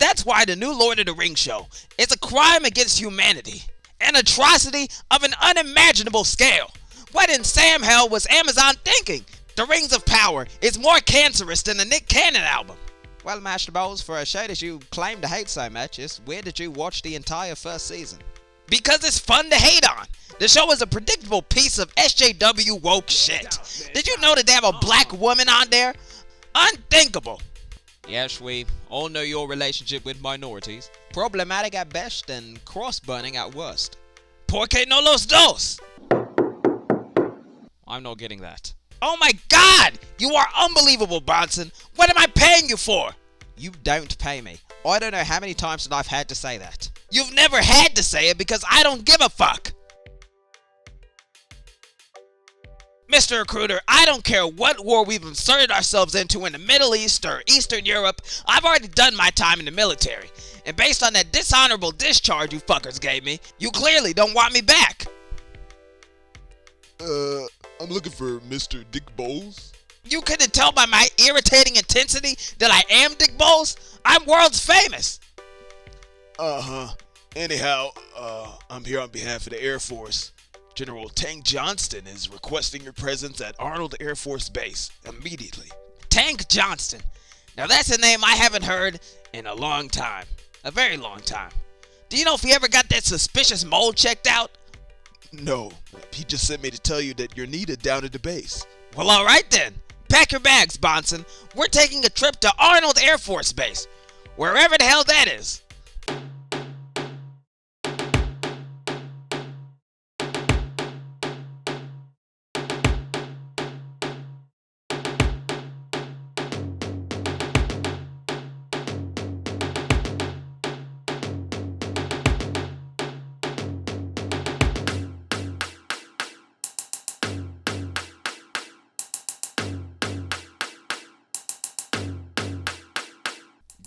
That's why the new Lord of the Rings show is a crime against humanity, an atrocity of an unimaginable scale. What in Sam hell was Amazon thinking? The Rings of Power is more cancerous than the Nick Cannon album. Well, Master Bowles, for a show that you claim to hate so much, it's weird that you watched the entire first season. Because it's fun to hate on. The show is a predictable piece of SJW woke shit. Did you know that they have a black woman on there? Unthinkable. Yes, we all know your relationship with minorities. Problematic at best and cross-burning at worst. Porque no los dos? I'm not getting that. Oh my god! You are unbelievable, Bronson! What am I paying you for? You don't pay me. I don't know how many times that I've had to say that. You've never had to say it because I don't give a fuck! Mr. Recruiter, I don't care what war we've inserted ourselves into in the Middle East or Eastern Europe, I've already done my time in the military. And based on that dishonorable discharge you fuckers gave me, you clearly don't want me back. I'm looking for Mr. Dick Bowles. You couldn't tell by my irritating intensity that I am Dick Bowles? I'm world's famous. Anyhow, I'm here on behalf of the Air Force. General Tank Johnston is requesting your presence at Arnold Air Force Base immediately. Tank Johnston. Now that's a name I haven't heard in a long time. A very long time. Do you know if he ever got that suspicious mole checked out? No, he just sent me to tell you that you're needed down at the base. Well, alright then. Pack your bags, Bonson. We're taking a trip to Arnold Air Force Base. Wherever the hell that is.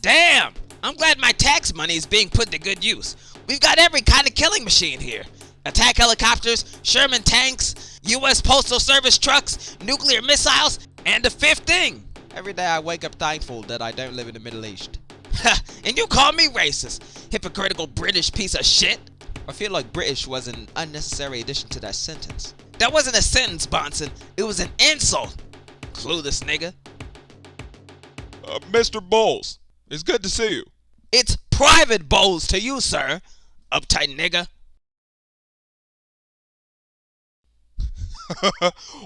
Damn! I'm glad my tax money is being put to good use. We've got every kind of killing machine here. Attack helicopters, Sherman tanks, US Postal Service trucks, nuclear missiles, and the fifth thing. Every day I wake up thankful that I don't live in the Middle East. Ha! And you call me racist, hypocritical British piece of shit? I feel like British was an unnecessary addition to that sentence. That wasn't a sentence, Bonson. It was an insult. Clueless nigga. Mr. Bowles. It's good to see you. It's Private Bowles to you, sir. Uptight nigga.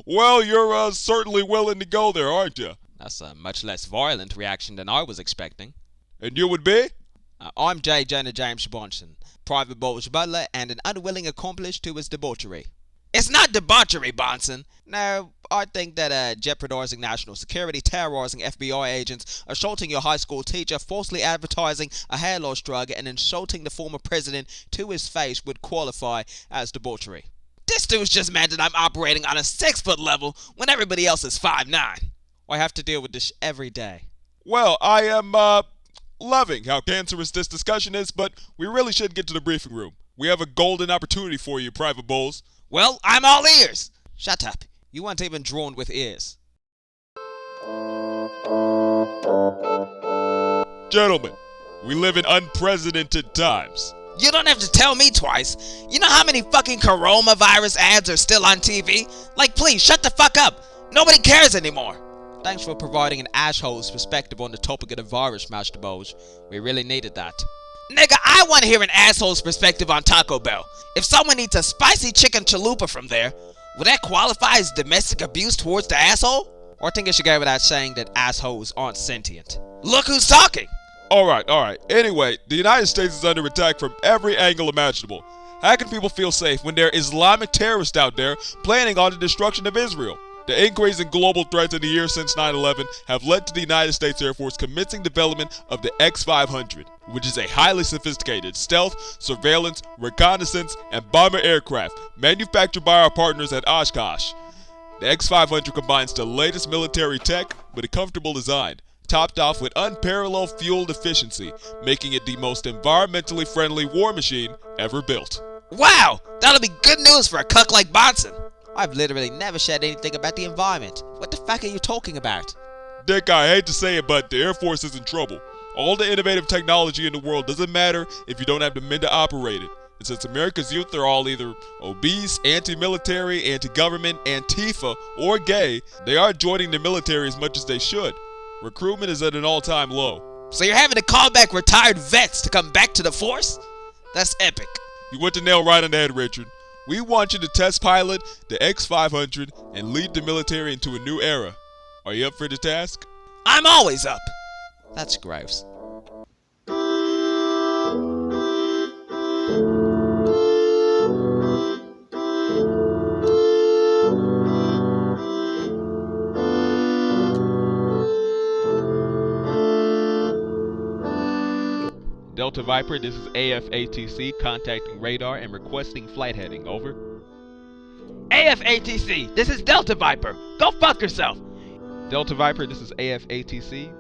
Well, you're certainly willing to go there, aren't you? That's a much less violent reaction than I was expecting. And you would be? I'm J. Jonah James Bonson, Private Bowles' butler and an unwilling accomplice to his debauchery. It's not debauchery, Bonson. No, I think that jeopardizing national security, terrorizing FBI agents, assaulting your high school teacher, falsely advertising a hair loss drug, and insulting the former president to his face would qualify as debauchery. This dude's just mad that I'm operating on a 6-foot level when everybody else is 5'9". I have to deal with this every day. Well, I am, loving how cancerous this discussion is, but we really should get to the briefing room. We have a golden opportunity for you, Private Bowles. Well, I'm all ears. Shut up. You weren't even drawn with ears. Gentlemen, we live in unprecedented times. You don't have to tell me twice. You know how many fucking coronavirus ads are still on TV? Like, please, shut the fuck up. Nobody cares anymore. Thanks for providing an asshole's perspective on the topic of the virus, Master Bowles. We really needed that. Nigga, I want to hear an asshole's perspective on Taco Bell. If someone eats a spicy chicken chalupa from there, would that qualify as domestic abuse towards the asshole? Or I think I should go without saying that assholes aren't sentient. Look who's talking! Alright. Anyway, the United States is under attack from every angle imaginable. How can people feel safe when there are Islamic terrorists out there planning on the destruction of Israel? The increase in global threats in the years since 9/11 have led to the United States Air Force commencing development of the X-500, which is a highly sophisticated stealth, surveillance, reconnaissance, and bomber aircraft manufactured by our partners at Oshkosh. The X-500 combines the latest military tech with a comfortable design, topped off with unparalleled fuel efficiency, making it the most environmentally friendly war machine ever built. Wow! That'll be good news for a cuck like Bonson. I've literally never said anything about the environment. What the fuck are you talking about? Dick, I hate to say it, but the Air Force is in trouble. All the innovative technology in the world doesn't matter if you don't have the men to operate it. And since America's youth are all either obese, anti-military, anti-government, Antifa, or gay, they aren't joining the military as much as they should. Recruitment is at an all-time low. So you're having to call back retired vets to come back to the force? That's epic. You went the nail right on the head, Richard. We want you to test pilot the X500 and lead the military into a new era. Are you up for the task? I'm always up. That's gross. Delta Viper, this is AFATC contacting radar and requesting flight heading, over. AFATC, this is Delta Viper. Go fuck yourself. Delta Viper, this is AFATC.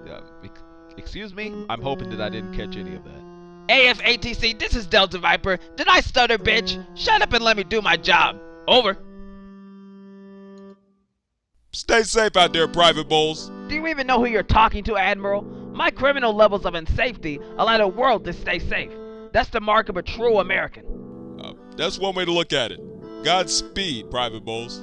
Excuse me? I'm hoping that I didn't catch any of that. AFATC, this is Delta Viper. Did I stutter, bitch? Shut up and let me do my job. Over. Stay safe out there, Private Bowles. Do you even know who you're talking to, Admiral? My criminal levels of unsafety allow the world to stay safe. That's the mark of a true American. That's one way to look at it. Godspeed, Private Bowles.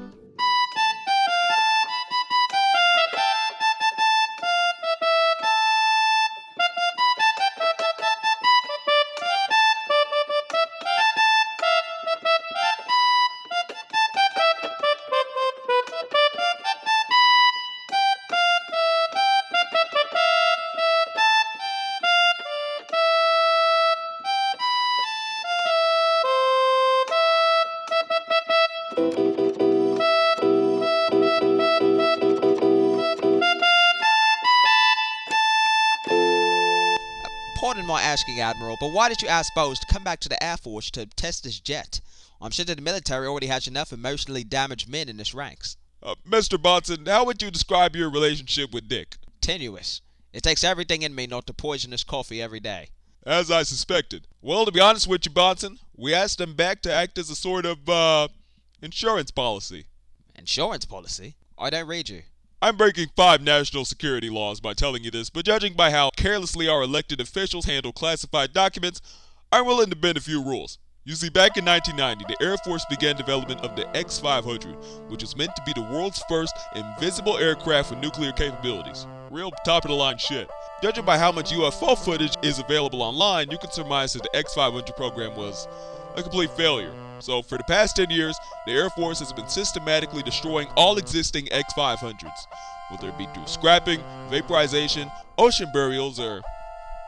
Pardon my asking, Admiral, but why did you ask Bowles to come back to the Air Force to test this jet? I'm sure that the military already has enough emotionally damaged men in its ranks. Mr. Bonson, how would you describe your relationship with Dick? Tenuous. It takes everything in me not to poison his coffee every day. As I suspected. Well, to be honest with you, Bonson, we asked him back to act as a sort of, insurance policy. Insurance policy? I don't read you. I'm breaking 5 national security laws by telling you this, but judging by how carelessly our elected officials handle classified documents, I'm willing to bend a few rules. You see, back in 1990, the Air Force began development of the X500, which was meant to be the world's first invisible aircraft with nuclear capabilities. Real top-of-the-line shit. Judging by how much UFO footage is available online, you can surmise that the X500 program was a complete failure. So for the past 10 years, the Air Force has been systematically destroying all existing X500s, whether it be through scrapping, vaporization, ocean burials, or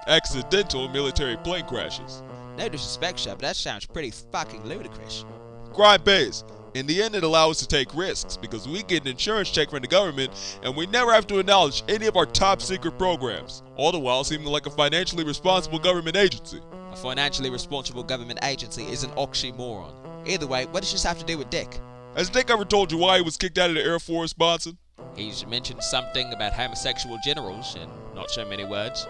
accidental military plane crashes. No disrespect, Shep, but that sounds pretty fucking ludicrous. Crime pays. In the end, it allows us to take risks because we get an insurance check from the government and we never have to acknowledge any of our top secret programs, all the while seeming like a financially responsible government agency. A financially responsible government agency is an oxymoron. Either way, what does this have to do with Dick? Has Dick ever told you why he was kicked out of the Air Force, Bonson? He's mentioned something about homosexual generals in not so many words.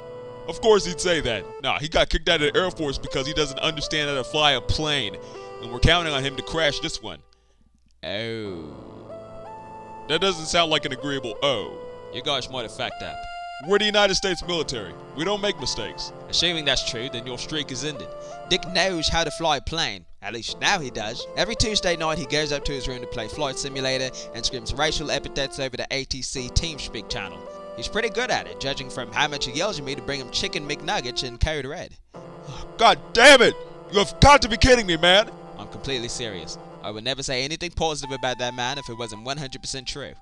Of course he'd say that. Nah, he got kicked out of the Air Force because he doesn't understand how to fly a plane, and we're counting on him to crash this one. Oh. That doesn't sound like an agreeable oh. You guys might have fucked up. We're the United States military. We don't make mistakes. Assuming that's true, then your streak is ended. Dick knows how to fly a plane. At least now he does. Every Tuesday night he goes up to his room to play Flight Simulator and screams racial epithets over the ATC TeamSpeak channel. He's pretty good at it, judging from how much he yells at me to bring him chicken McNuggets in code red. God damn it! You have got to be kidding me, man! I'm completely serious. I would never say anything positive about that man if it wasn't 100% true.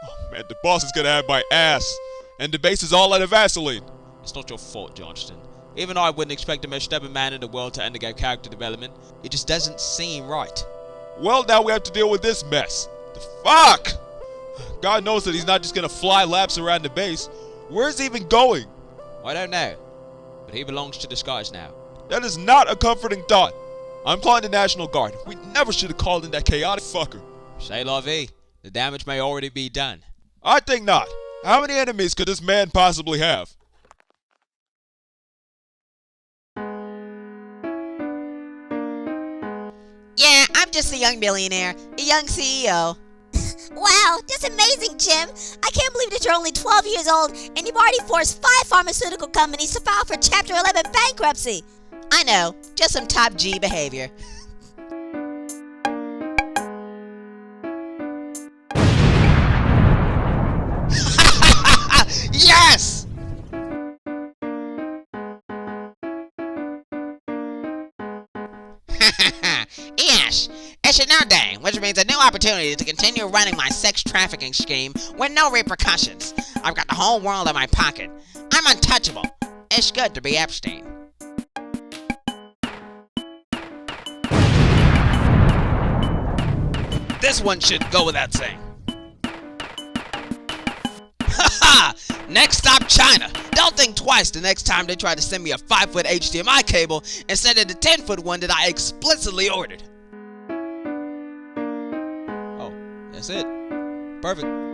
Oh man, the boss is gonna have my ass. And the base is all out of Vaseline. It's not your fault, Johnston. Even I wouldn't expect the most stubborn man in the world to undergo character development. It just doesn't seem right. Well, now we have to deal with this mess. The fuck? God knows that he's not just gonna fly laps around the base. Where's he even going? I don't know. But he belongs to the skies now. That is not a comforting thought. I'm calling the National Guard. We never should have called in that chaotic fucker. C'est la vie. The damage may already be done. I think not. How many enemies could this man possibly have? Yeah, I'm just a young billionaire, a young CEO. Wow, that's amazing, Jim. I can't believe that you're only 12 years old and you've already forced 5 pharmaceutical companies to file for Chapter 11 bankruptcy. I know, just some top G behavior. Yes! Yes, it's a new day, which means a new opportunity to continue running my sex trafficking scheme with no repercussions. I've got the whole world in my pocket. I'm untouchable. It's good to be Epstein. This one should go without saying. Haha! Next stop, China. They'll think twice the next time they try to send me a 5-foot HDMI cable instead of the 10-foot one that I explicitly ordered. Oh, that's it. Perfect.